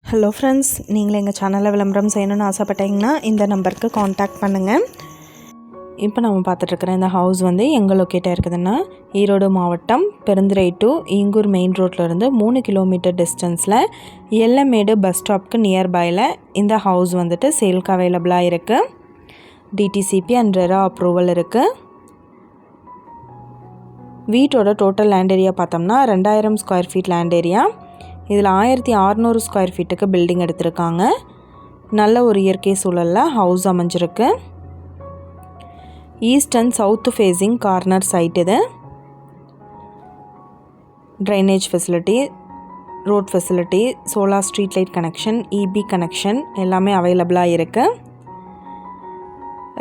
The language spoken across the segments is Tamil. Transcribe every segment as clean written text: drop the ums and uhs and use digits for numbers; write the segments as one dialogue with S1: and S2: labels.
S1: ஹலோ ஃப்ரெண்ட்ஸ், நீங்கள் எங்கள் சேனலில் விளம்பரம் செய்யணும்னு ஆசைப்பட்டீங்கன்னா இந்த நம்பருக்கு காண்டாக்ட் பண்ணுங்கள். இப்போ நம்ம பார்த்துட்ருக்குற இந்த ஹவுஸ் எங்கே லொக்கேட்டாக இருக்குதுன்னா, ஈரோடு மாவட்டம் பெருந்துறை டு ஈங்கூர் மெயின் ரோட்லேருந்து 3 கிலோமீட்டர் டிஸ்டன்ஸில் எல்லமேடு பஸ் ஸ்டாப்க்கு நியர்பையில் இந்த ஹவுஸ் சேல்க்கு அவைலபிளாக இருக்குது. டிடிசிபி அண்ட் ரெரா அப்ரூவல் இருக்குது. வீட்டோட டோட்டல் லேண்ட் ஏரியா பார்த்தோம்னா 2000 ஸ்கொயர் ஃபீட் லேண்ட் ஏரியா. இதில் 1600 ஸ்கொயர் ஃபீட்டுக்கு பில்டிங் எடுத்திருக்காங்க. நல்ல ஒரு இயற்கை சூழலில் ஹவுஸ் அமைஞ்சிருக்கு. East and south facing corner site இது. Drainage facility, road facility, solar street light connection, EB connection எல்லாமே அவைலபிளாக இருக்குது.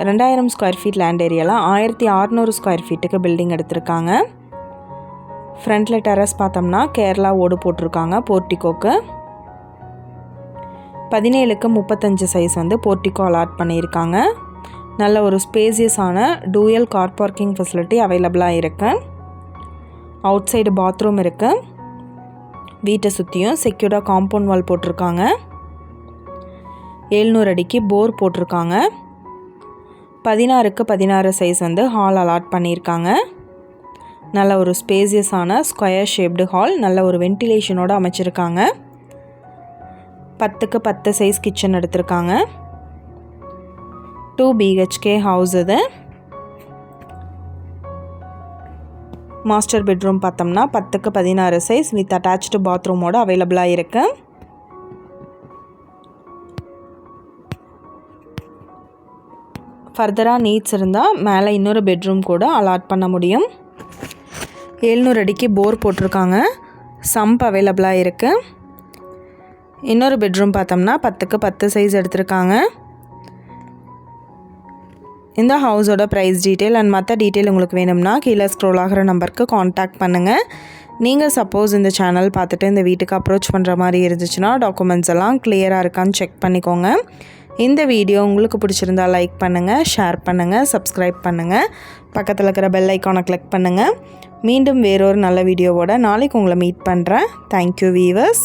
S1: 2000 ஸ்கொயர் ஃபீட் லேண்ட் ஏரியாவில் 1600 ஸ்கொயர் ஃபீட்டுக்கு பில்டிங் எடுத்திருக்காங்க. ஃப்ரண்ட்டில் டெரஸ் பார்த்தோம்னா கேரளா ஓடு போட்டிருக்காங்க. போர்ட்டிகோக்கு 17க்கு 35 சைஸ் போர்ட்டிகோ அலாட் பண்ணியிருக்காங்க. நல்ல ஒரு ஸ்பேசியஸான டூயல் கார் பார்க்கிங் ஃபெசிலிட்டி அவைலபிளாக இருக்குது. அவுட் சைடு பாத்ரூம் இருக்குது. வீட்டை சுற்றியும் செக்யூர்டாக காம்பவுண்ட் வால் போட்டிருக்காங்க. 700 அடிக்கு போர் போட்டிருக்காங்க. 16க்கு 16 சைஸ் ஹால் அலாட் பண்ணியிருக்காங்க. நல்ல ஒரு ஸ்பேசியஸான ஸ்கொயர் ஷேப்டு ஹால், நல்ல ஒரு வென்டிலேஷனோடு அமைச்சிருக்காங்க. 10க்கு 10 சைஸ் கிச்சன் எடுத்திருக்காங்க. 2 BHK ஹவுஸ் இது. மாஸ்டர் பெட்ரூம் பார்த்தோம்னா 10க்கு 16 சைஸ் வித் அட்டாச்டு பாத்ரூமோடு அவைலபிளாக இருக்குது. ஃபர்தராக நீட்ஸ் இருந்தால் மேலே இன்னொரு பெட்ரூம் கூட அலாட் பண்ண முடியும். 700 அடிக்கு போர் போட்டிருக்காங்க. சம்ப் அவைலபிளாக இருக்குது. இன்னொரு பெட்ரூம் பார்த்தோம்னா 10க்கு 10 சைஸ் எடுத்திருக்காங்க. இந்த ஹவுஸோட ப்ரைஸ் டீட்டெயில் அண்ட் மற்ற டீட்டெயில் உங்களுக்கு வேணும்னா கீழே ஸ்க்ரோல் ஆகிற நம்பருக்கு காண்டாக்ட் பண்ணுங்கள். நீங்கள் சப்போஸ் இந்த சேனல் பார்த்துட்டு இந்த வீட்டுக்கு அப்ரோச் பண்ணுற மாதிரி இருந்துச்சுன்னா டாக்குமெண்ட்ஸ் எல்லாம் கிளியராக இருக்கான்னு செக் பண்ணிக்கோங்க. இந்த வீடியோ உங்களுக்கு பிடிச்சிருந்தால் லைக் பண்ணுங்கள், ஷேர் பண்ணுங்கள், சப்ஸ்கிரைப் பண்ணுங்கள், பக்கத்தில் இருக்கிற பெல் ஐக்கானை கிளிக் பண்ணுங்கள். மீண்டும் வேறொரு நல்ல வீடியோவோட நாளைக்கு உங்களை மீட் பண்ணுறேன். Thank you viewers.